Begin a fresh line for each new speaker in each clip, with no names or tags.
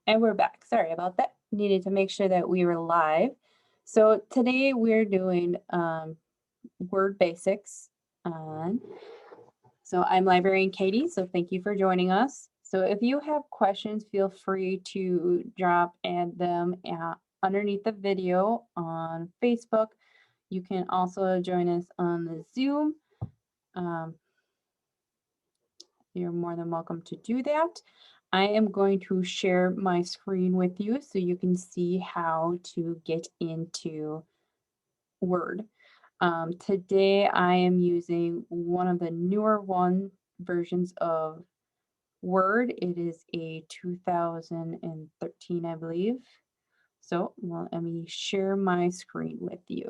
And we're back. Sorry about that. Needed to make sure that we were live. So today we're doing word basics on. So I'm Librarian Katie, so thank you for joining us. So if you have questions, feel free to drop them underneath the video on Facebook. You can also join us on the Zoom. You're more than welcome to do that. I am going to share my screen with you so you can see how to get into Word. Today I am using one of the newer versions of Word. It is a 2013, I believe. So let me share my screen with you.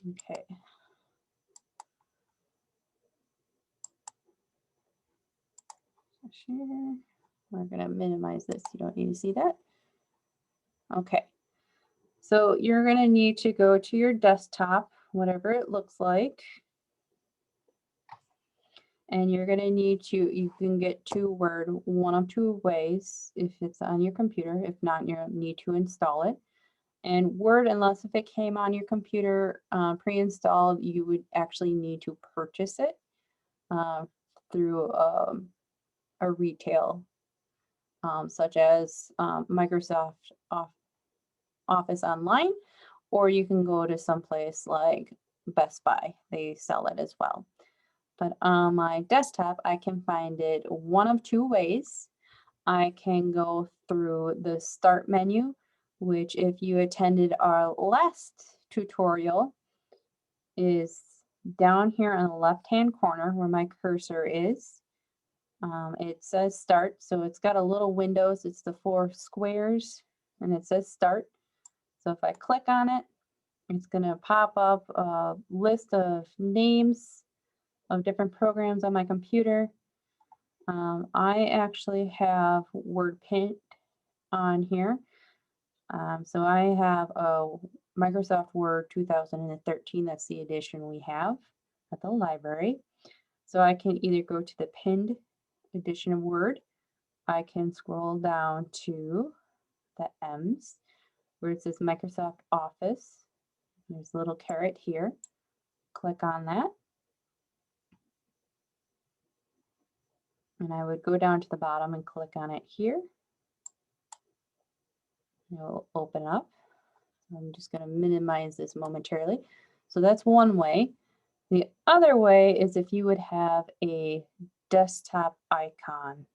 Okay. Share. We're going to minimize this. You don't need to see that. Okay. So you're going to need to go to your desktop, whatever it looks like. And you're going to need to, you can get to Word one of two ways if it's on your computer. If not, you'll need to install it. And Word, unless if it came on your computer pre-installed, you would actually need to purchase it through a retail, such as Microsoft Office Online, or you can go to someplace like Best Buy. They sell it as well. But on my desktop, I can find it one of two ways. I can go through the Start menu, which if you attended our last tutorial is down here on the left-hand corner where my cursor is. It says Start, so it's got a little windows. It's the 4 squares, and it says Start. So if I click on it, it's going to pop up a list of names of different programs on my computer. I actually have WordPaint on here. So I have a Microsoft Word 2013. That's the edition we have at the library. So I can either go to the pinned edition of Word. I can scroll down to the M's where it says Microsoft Office. There's a little caret here. Click on that. And I would go down to the bottom and click on it here. It'll open up. I'm just going to minimize this momentarily. So that's one way. The other way is if you would have a desktop icon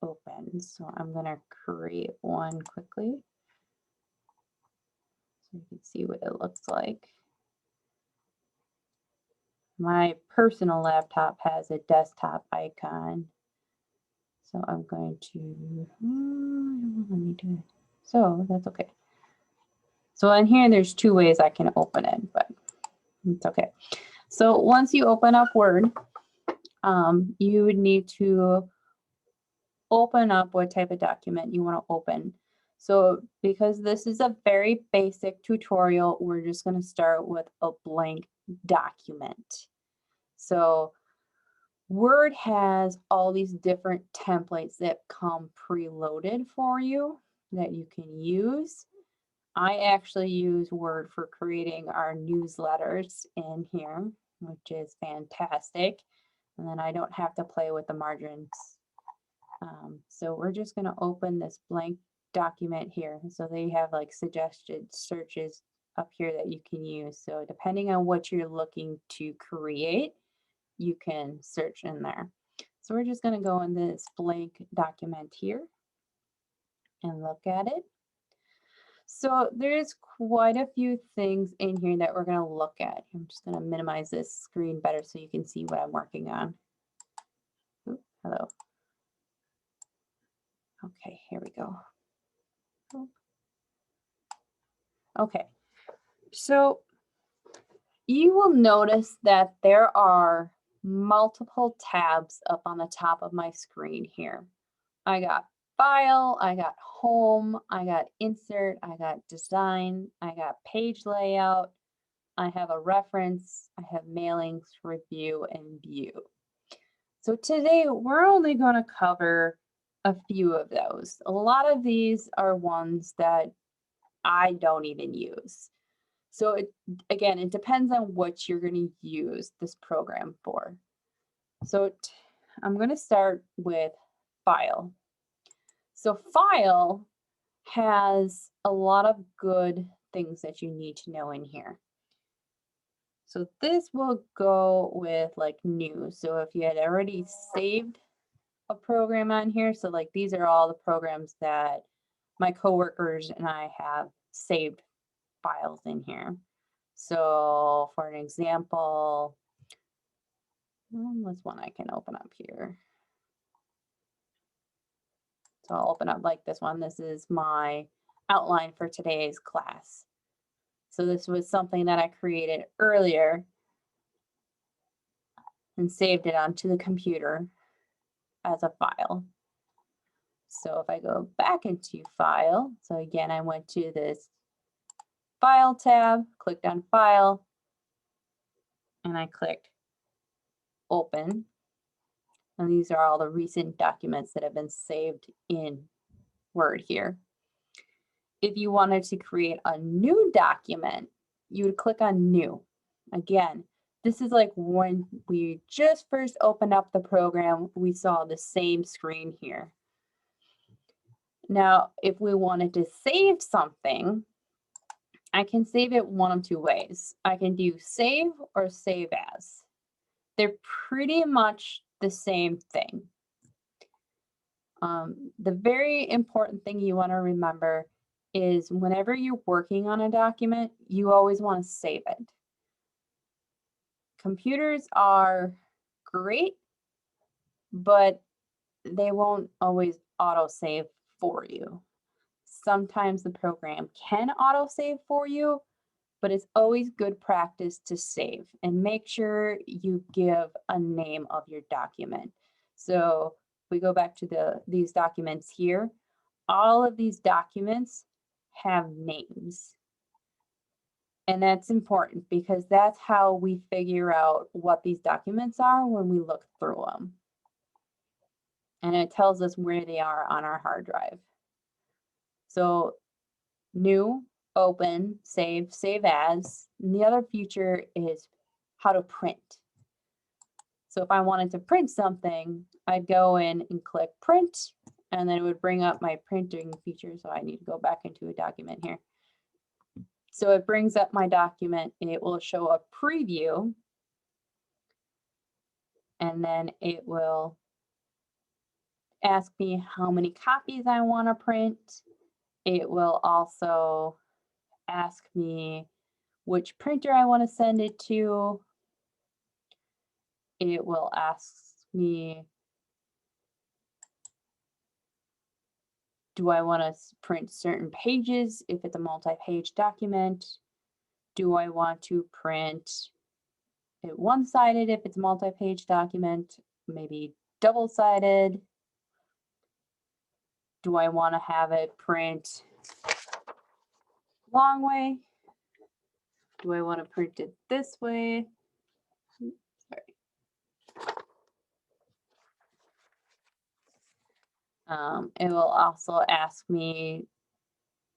open. So I'm going to create one quickly so you can see what it looks like. My personal laptop has a desktop icon. So I'm going to, so that's okay. So on here, there's 2 ways I can open it, but it's okay. So once you open up Word, you would need to open up what type of document you want to open. So because this is a very basic tutorial, we're just going to start with a blank document. So Word has all these different templates that come preloaded for you that you can use. I actually use Word for creating our newsletters in here, which is fantastic. And then I don't have to play with the margins. So we're just going to open this blank document here. So they have like suggested searches up here that you can use. So depending on what you're looking to create, you can search in there. So we're just going to go in this blank document here and look at it. So there's quite a few things in here that we're going to look at. I'm just going to minimize this screen better so you can see what I'm working on. Ooh, hello. Okay, here we go. Okay, so you will notice that there are multiple tabs up on the top of my screen here. I got File, I got Home, I got Insert, I got Design, I got Page Layout, I have a Reference, I have Mailings, Review, and View. So today we're only going to cover a few of those. A lot of these are ones that I don't even use. So again, it depends on what you're going to use this program for. So I'm going to start with file. So file has a lot of good things that you need to know in here. So this will go with like new. So if you had already saved a program on here, so like these are all the programs that my coworkers and I have saved files in here. So for an example, what's one I can open up here? So I'll open up like this one. This is my outline for today's class. So this was something that I created earlier and saved it onto the computer as a file. So if I go back into file, so again, I went to this file tab, clicked on file, and I clicked open. And these are all the recent documents that have been saved in Word here. If you wanted to create a new document, you would click on new. Again, this is like when we just first opened up the program, we saw the same screen here. Now, if we wanted to save something, I can save it one of two ways. I can do save or save as. They're pretty much the same thing. The very important thing you want to remember is whenever you're working on a document, you always want to save it. Computers are great, but they won't always auto-save for you. Sometimes the program can auto-save for you, but it's always good practice to save and make sure you give a name of your document. So if we go back to these documents here, all of these documents have names. And that's important because that's how we figure out what these documents are when we look through them. And it tells us where they are on our hard drive. So new, open, save, save as. And the other feature is how to print. So if I wanted to print something, I'd go in and click print, and then it would bring up my printing feature. So I need to go back into a document here. So it brings up my document and it will show a preview, and then it will ask me how many copies I want to print. It will also ask me which printer I want to send it to. It will ask me, do I want to print certain pages if it's a multi-page document? Do I want to print it one-sided if it's a multi-page document, maybe double-sided? Do I want to have it print long way? Do I want to print it this way? Sorry. It will also ask me,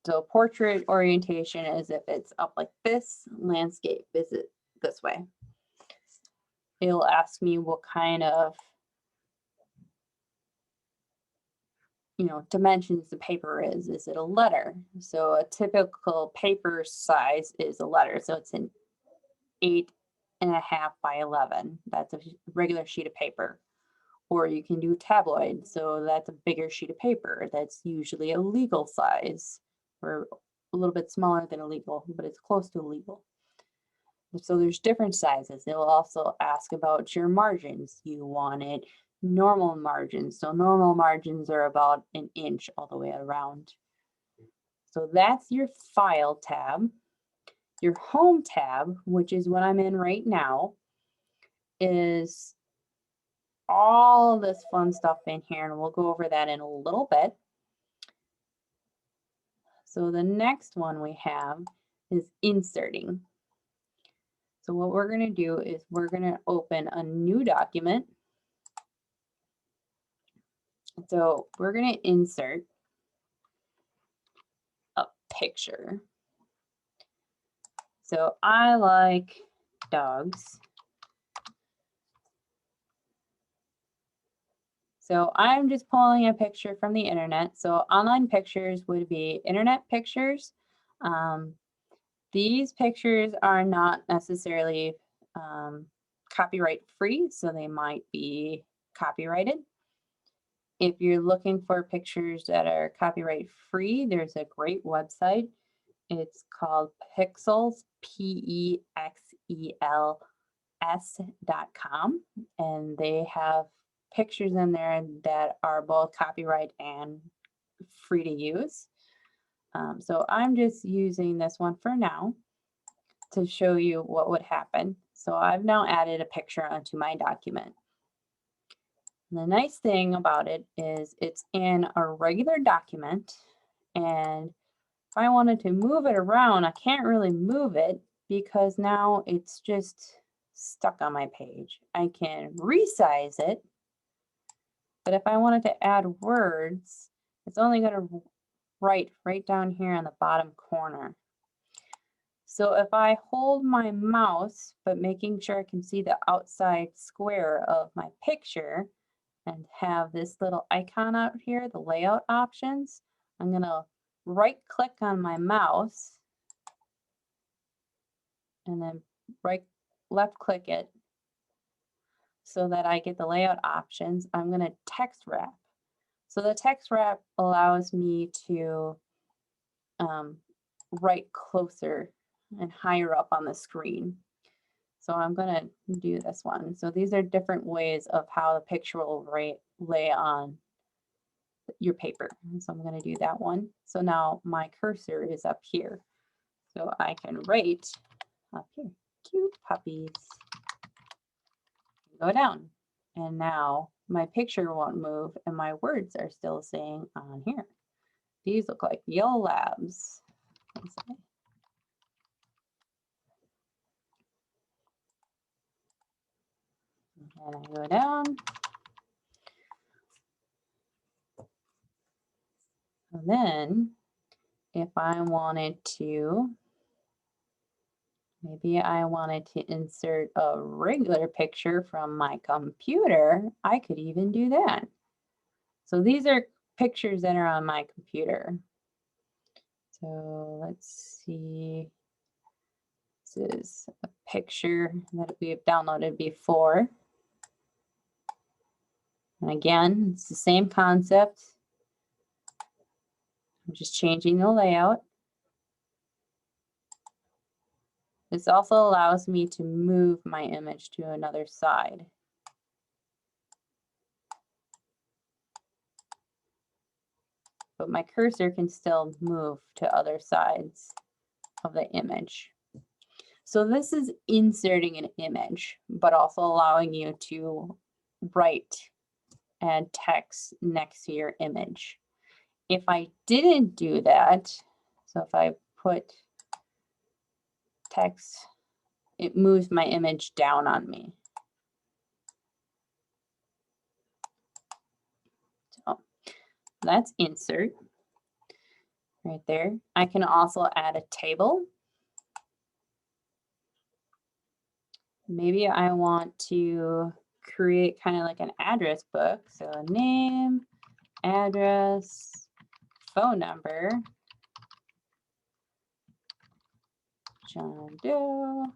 so portrait orientation is if it's up like this, landscape is it this way. It'll ask me what kind of, dimensions the paper is. Is it a letter? So a typical paper size is a letter. So it's an 8.5 by 11. That's a regular sheet of paper. Or you can do tabloid. So that's a bigger sheet of paper. That's usually a legal size, or a little bit smaller than a legal, but it's close to a legal. So there's different sizes. It will also ask about your margins. You want it normal margins. So normal margins are about an inch all the way around. So that's your file tab. Your home tab, which is what I'm in right now, is all this fun stuff in here, and we'll go over that in a little bit. So the next one we have is inserting. So what we're going to do is we're going to open a new document. So we're going to insert a picture. So I like dogs. So I'm just pulling a picture from the internet. So online pictures would be internet pictures. These pictures are not necessarily copyright free, so they might be copyrighted. If you're looking for pictures that are copyright free, there's a great website. It's called Pexels, PEXELS.com, and they have pictures in there that are both copyright and free to use. So I'm just using this one for now to show you what would happen. So I've now added a picture onto my document. And the nice thing about it is it's in a regular document, and if I wanted to move it around, I can't really move it because now it's just stuck on my page. I can resize it, but if I wanted to add words, it's only going to write right down here on the bottom corner. So if I hold my mouse, but making sure I can see the outside square of my picture and have this little icon out here, the layout options, I'm going to right click on my mouse and then left click it so that I get the layout options. I'm going to text wrap. So the text wrap allows me to write closer and higher up on the screen. So I'm going to do this one. So these are different ways of how the picture will lay on your paper. So I'm going to do that one. So now my cursor is up here. So I can write up here, cute puppies. Go down. And now my picture won't move and my words are still saying on here. These look like yellow labs. And I go down. And then if I wanted to, maybe I wanted to insert a regular picture from my computer, I could even do that. So these are pictures that are on my computer. So let's see. This is a picture that we have downloaded before. And again, it's the same concept. I'm just changing the layout. This also allows me to move my image to another side. But my cursor can still move to other sides of the image. So this is inserting an image, but also allowing you to write and text next to your image. If I didn't do that, so if I put text, it moves my image down on me. So that's insert right there. I can also add a table. Maybe I want to create kind of like an address book. So name, address, phone number, John Doe.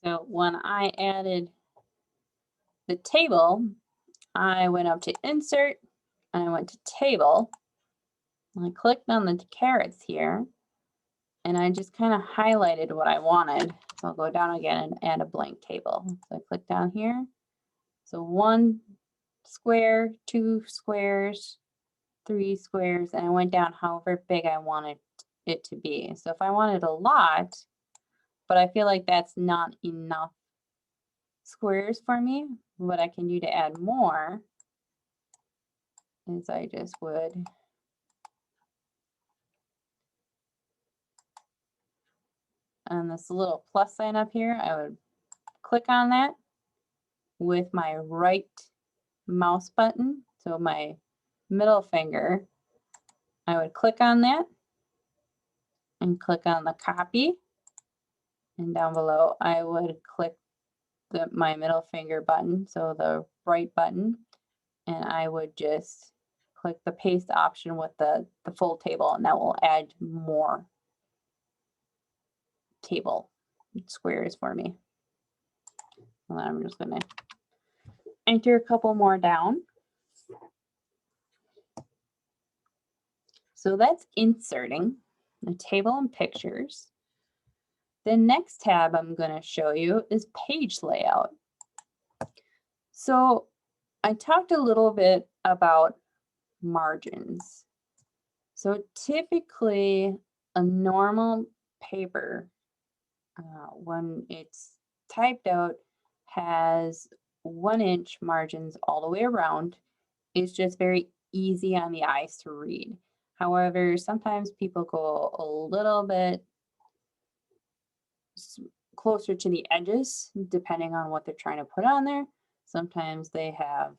So when I added the table, I went up to insert and I went to table. I clicked on the carrots here and I just kind of highlighted what I wanted. So I'll go down again and add a blank table. So I click down here So 1 square, 2 squares, 3 squares, and I went down however big I wanted it to be. So if I wanted a lot, but I feel like that's not enough squares for me, what I can do to add more is I just would on this little plus sign up here, I would click on that with my right mouse button, so my middle finger, I would click on that and click on the copy, and down below I would click my middle finger button, so the right button, and I would just click the paste option with the full table, and that will add more table squares for me. And I'm just going to enter a couple more down. So that's inserting a table and pictures. The next tab I'm going to show you is page layout. So I talked a little bit about margins. So typically a normal paper, when it's typed out, has 1-inch margins all the way around. It's just very easy on the eyes to read. However, sometimes people go a little bit closer to the edges, depending on what they're trying to put on there. Sometimes they have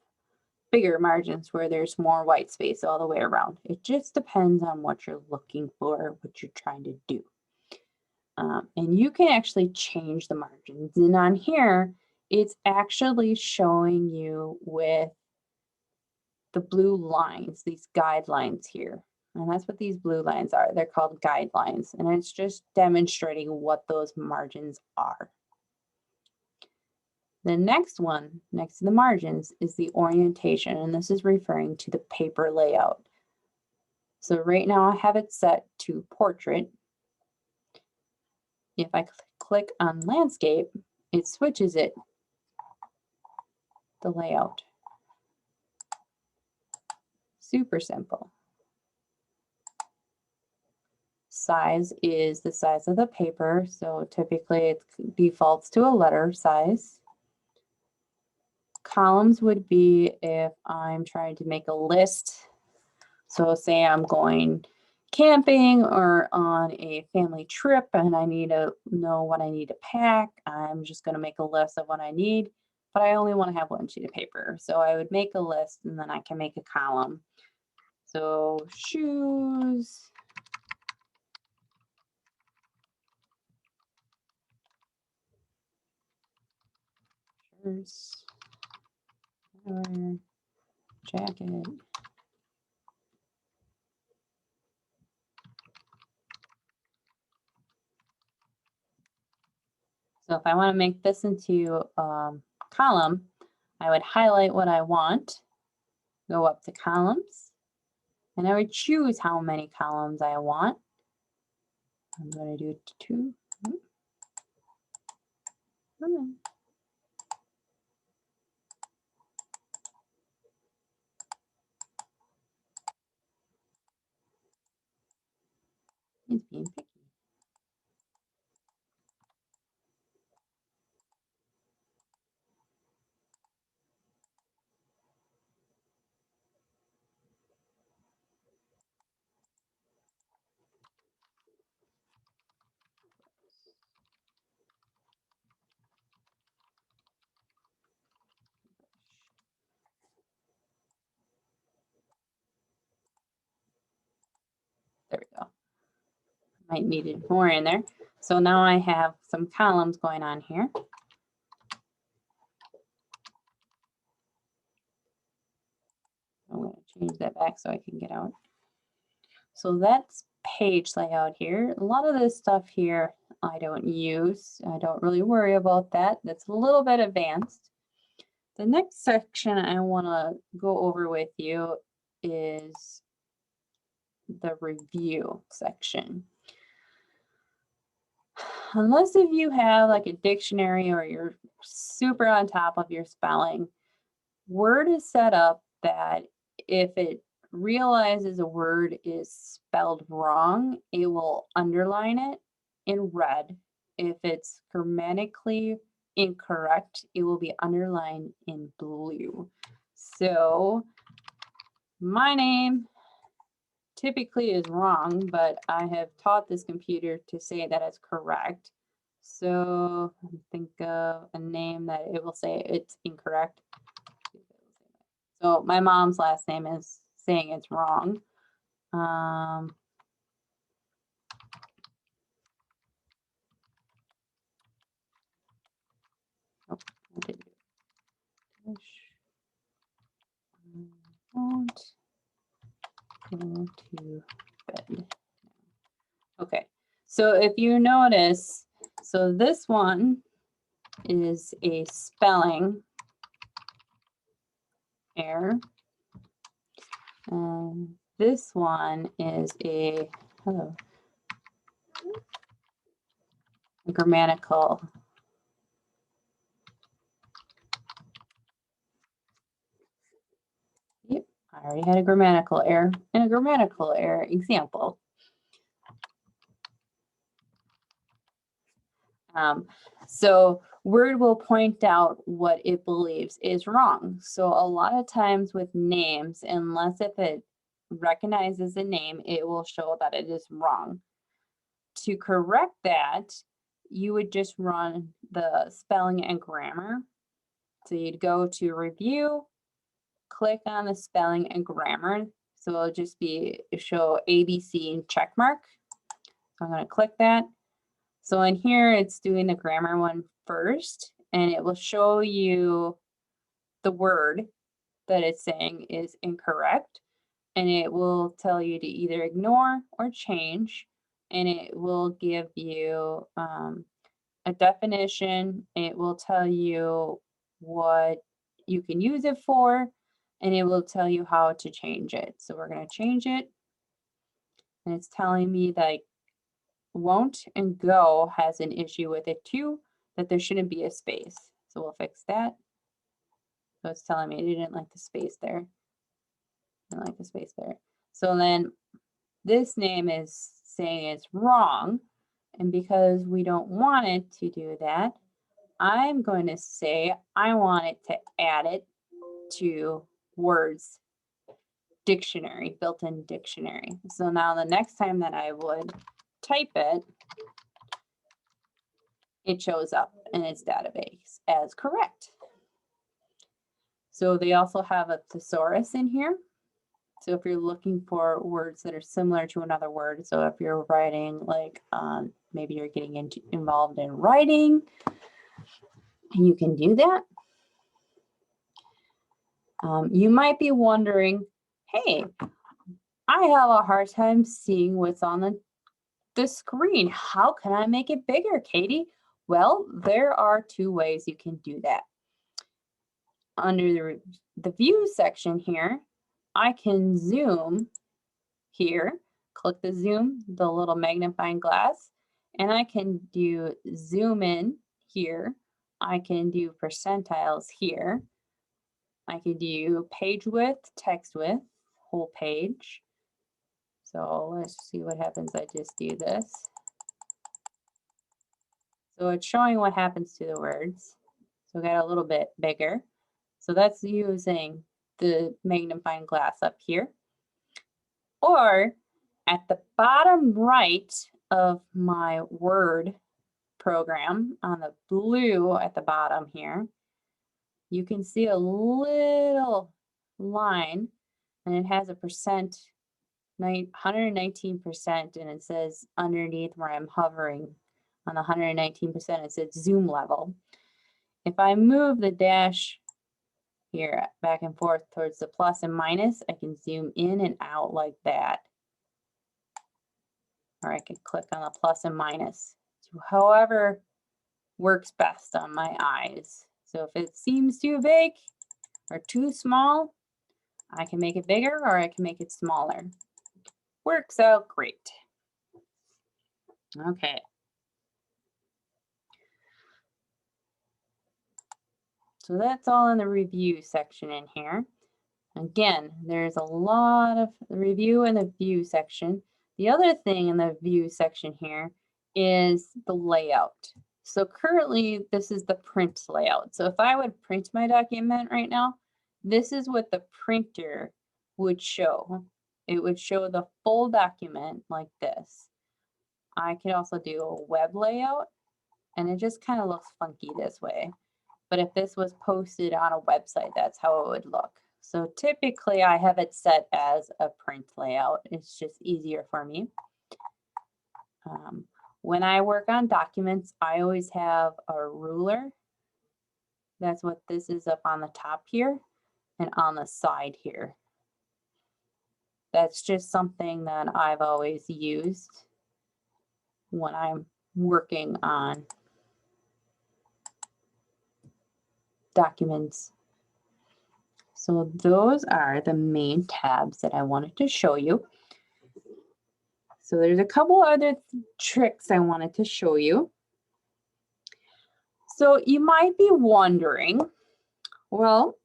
bigger margins where there's more white space all the way around. It just depends on what you're looking for, what you're trying to do. And you can actually change the margins. And on here, it's actually showing you with the blue lines, these guidelines here. And that's what these blue lines are. They're called guidelines. And it's just demonstrating what those margins are. The next one, next to the margins, is the orientation. And this is referring to the paper layout. So right now I have it set to portrait. If I click on landscape, it switches it, the layout. Super simple. Size is the size of the paper. So typically it defaults to a letter size. Columns would be if I'm trying to make a list. So say I'm going camping or on a family trip and I need to know what I need to pack. I'm just going to make a list of what I need, but I only want to have 1 sheet of paper. So I would make a list and then I can make a column. So shoes, shirts, jacket. So if I want to make this into a column, I would highlight what I want, go up to columns, and I would choose how many columns I want. I'm going to do 2. He's being picky. There we go. Might need it more in there. So now I have some columns going on here. I'm going to change that back so I can get out. So that's page layout here. A lot of this stuff here I don't use. I don't really worry about that. That's a little bit advanced. The next section I want to go over with you is the review section. Unless if you have like a dictionary or you're super on top of your spelling, Word is set up that if it realizes a word is spelled wrong, it will underline it in red. If it's grammatically incorrect, it will be underlined in blue. So my name typically is wrong, but I have taught this computer to say that it's correct. So think of a name that it will say it's incorrect. So my mom's last name is saying it's wrong. Oh, I didn't do it. Won't go to bed. Okay, so if you notice, so this one is a spelling error. This one is a grammatical. Yep, I already had a grammatical error and a grammatical error example. So Word will point out what it believes is wrong. So a lot of times with names, unless if it recognizes a name, it will show that it is wrong. To correct that, you would just run the spelling and grammar. So you'd go to review, click on the spelling and grammar. So it'll just be show ABC and check mark. So I'm going to click that. So in here, it's doing the grammar one first, and it will show you the word that it's saying is incorrect, and it will tell you to either ignore or change, and it will give you a definition. It will tell you what you can use it for, and it will tell you how to change it. So we're going to change it, and it's telling me that won't and go has an issue with it too, that there shouldn't be a space. So we'll fix that. So it's telling me it didn't like the space there. Didn't like the space there. So then this name is saying it's wrong. And because we don't want it to do that, I'm going to say I want it to add it to Word's dictionary, built-in dictionary. So now the next time that I would type it, it shows up in its database as correct. So they also have a thesaurus in here. So if you're looking for words that are similar to another word, so if you're writing like maybe you're getting involved in writing, you can do that. You might be wondering, hey, I have a hard time seeing what's on the screen. How can I make it bigger, Katie? Well, there are two ways you can do that. Under the view section here, I can zoom here, click the zoom, the little magnifying glass, and I can do zoom in here. I can do percentiles here. I can do page width, text width, whole page. So let's see what happens. I just do this. So it's showing what happens to the words. So we got a little bit bigger. So that's using the magnifying glass up here. Or at the bottom right of my Word program, on the blue at the bottom here, you can see a little line, and it has a percent, 119%, and it says underneath where I'm hovering on the 119%, it says zoom level. If I move the dash here back and forth towards the plus and minus, I can zoom in and out like that. Or I can click on the plus and minus. So however works best on my eyes. So if it seems too big or too small, I can make it bigger or I can make it smaller. Works out great. Okay. So that's all in the review section in here. Again, there's a lot of review in the view section. The other thing in the view section here is the layout. So currently this is the print layout. So if I would print my document right now, this is what the printer would show. It would show the full document like this. I could also do a web layout, and it just kind of looks funky this way. But if this was posted on a website, that's how it would look. So typically I have it set as a print layout. It's just easier for me. When I work on documents, I always have a ruler. That's what this is up on the top here and on the side here. That's just something that I've always used when I'm working on documents. So those are the main tabs that I wanted to show you. So there's a couple other tricks I wanted to show you. So you might be wondering, well,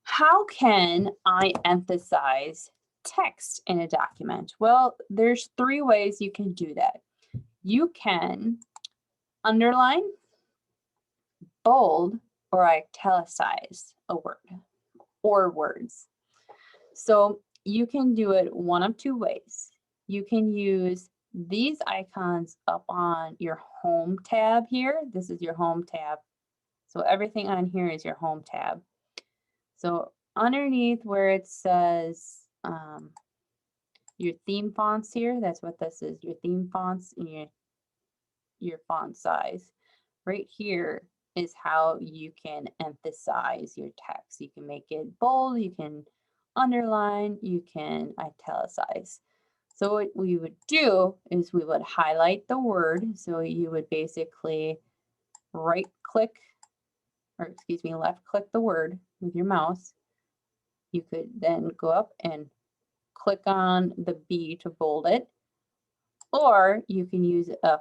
how can I emphasize text in a document? Well, there's 3 ways you can do that. You can underline, bold, or italicize a word or words. So you can do it one of 2 ways. You can use these icons up on your home tab here. This is your home tab. So everything on here is your home tab. So underneath where it says your theme fonts here, that's what this is, your theme fonts and your font size. Right here is how you can emphasize your text. You can make it bold, you can underline, you can italicize. So what we would do is we would highlight the word. So you would basically left click the word with your mouse. You could then go up and click on the B to bold it, or you can use a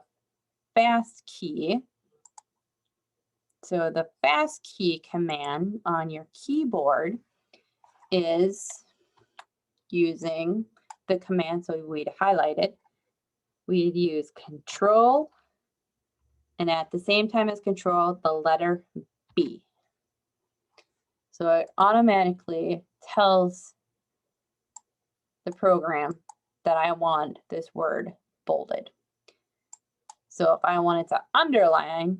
fast key. So the fast key command on your keyboard is using the command, so we'd highlight it. We'd use Control, and at the same time as Control, the letter B. So it automatically tells the program that I want this word bolded. So if I wanted to underline,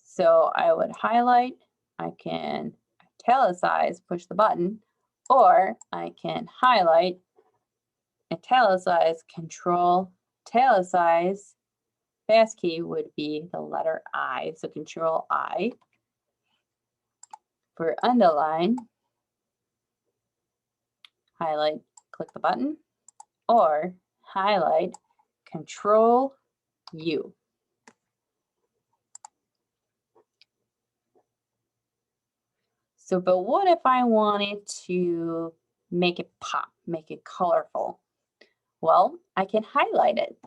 so I would highlight, I can italicize, push the button, or I can highlight, italicize, Control, italicize. Fast key would be the letter I, so Control I. For underline, highlight, click the button, or highlight, Control U. So, but what if I wanted to make it pop, make it colorful? Well, I can highlight it.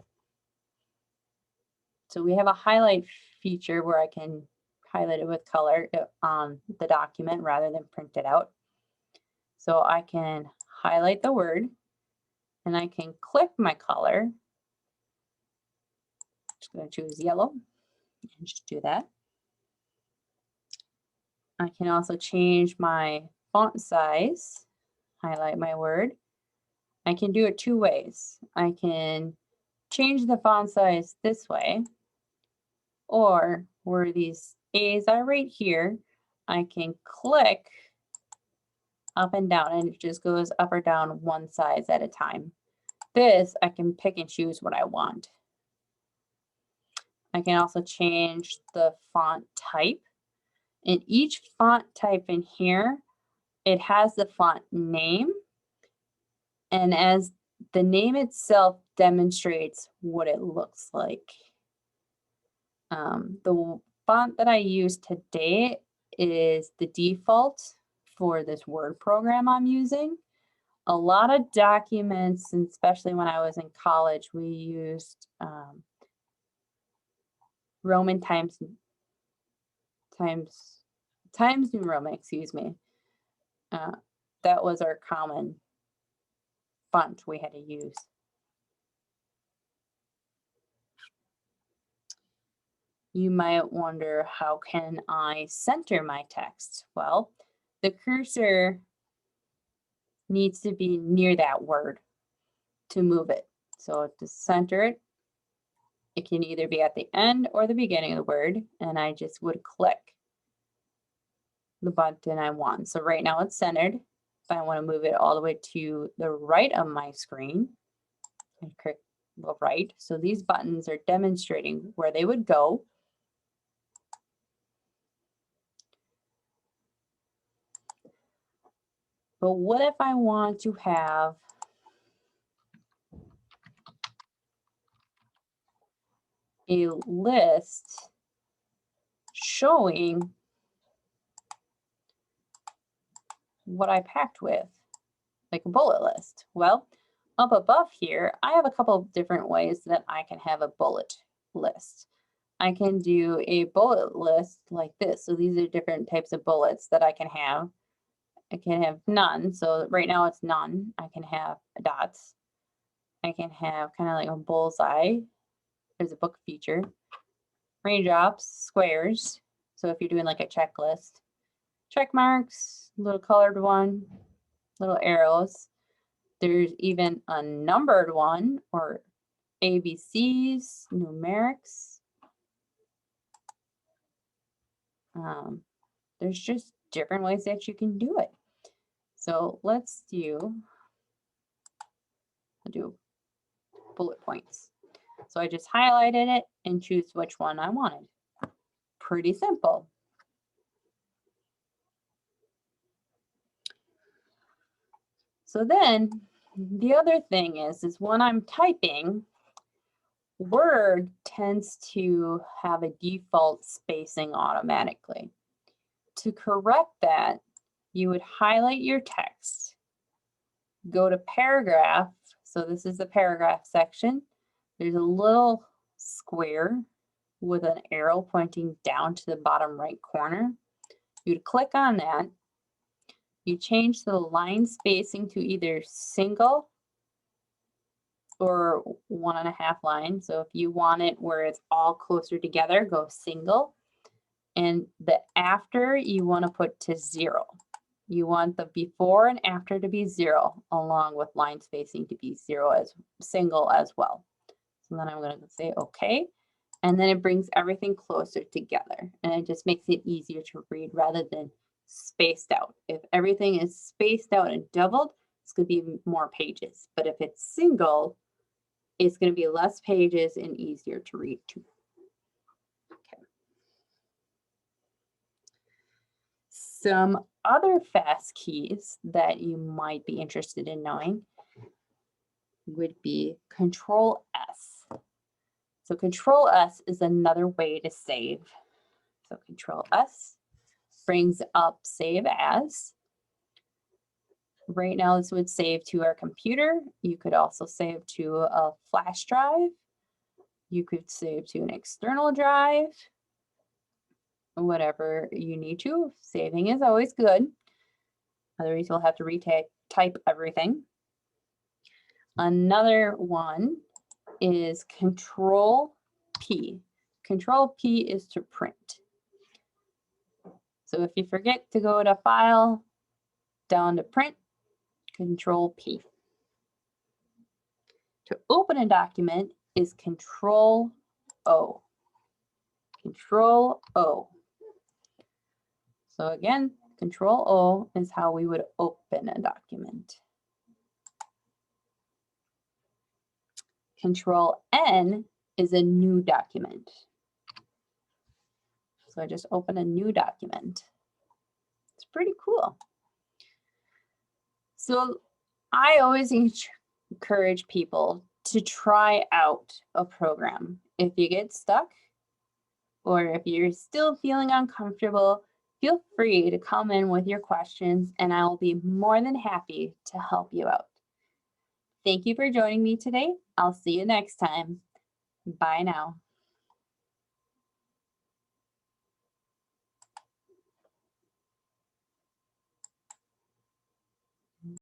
So we have a highlight feature where I can highlight it with color on the document rather than print it out. So I can highlight the word and I can click my color. Just going to choose yellow and just do that. I can also change my font size, highlight my word. I can do it 2 ways. I can change the font size this way, or where these A's are right here, I can click up and down and it just goes up or down 1 size at a time. This, I can pick and choose what I want. I can also change the font type. In each font type in here, it has the font name, and as the name itself demonstrates what it looks like. The font that I use today is the default for this Word program I'm using. A lot of documents, and especially when I was in college, we used Roman times Times New Roman, excuse me. That was our common font we had to use. You might wonder, how can I center my text? Well, the cursor needs to be near that word to move it. So to center it, it can either be at the end or the beginning of the word, and I just would click the button I want. So right now it's centered. If I want to move it all the way to the right of my screen, I click the right. So these buttons are demonstrating where they would go. But what if I want to have a list showing what I packed with, like a bullet list? Well, up above here, I have a couple of different ways that I can have a bullet list. I can do a bullet list like this. So these are different types of bullets that I can have. I can have none. So right now it's none. I can have dots. I can have kind of like a bullseye. There's a book feature. Raindrops, squares. So if you're doing like a checklist, check marks, little colored one, little arrows. There's even a numbered one, or ABCs, numerics. There's just different ways that you can do it. So let's do bullet points. So I just highlighted it and choose which one I wanted. Pretty simple. So then the other thing is when I'm typing, Word tends to have a default spacing automatically. To correct that, you would highlight your text, go to paragraph. So this is the paragraph section. There's a little square with an arrow pointing down to the bottom right corner. You'd click on that. You change the line spacing to either single or 1.5 lines. So if you want it where it's all closer together, go single. And the after you want to put to 0. You want the before and after to be 0, along with line spacing to be 0 as single as well. So then I'm going to say okay. And then it brings everything closer together. And it just makes it easier to read rather than spaced out. If everything is spaced out and doubled, it's going to be more pages. But if it's single, it's going to be less pages and easier to read too. Okay. Some other fast keys that you might be interested in knowing would be Control S. So Control S is another way to save. So Control S brings up Save As. Right now this would save to our computer. You could also save to a flash drive. You could save to an external drive. Whatever you need to. Saving is always good. Otherwise you'll have to retype everything. Another one is Control P. Control P is to print. So if you forget to go to File, down to Print, Control P. To open a document is Control O. Control O. So again, Control O is how we would open a document. Control N is a new document. So I just open a new document. It's pretty cool. So I always encourage people to try out a program. If you get stuck or if you're still feeling uncomfortable, feel free to come in with your questions and I will be more than happy to help you out. Thank you for joining me today. I'll see you next time. Bye now.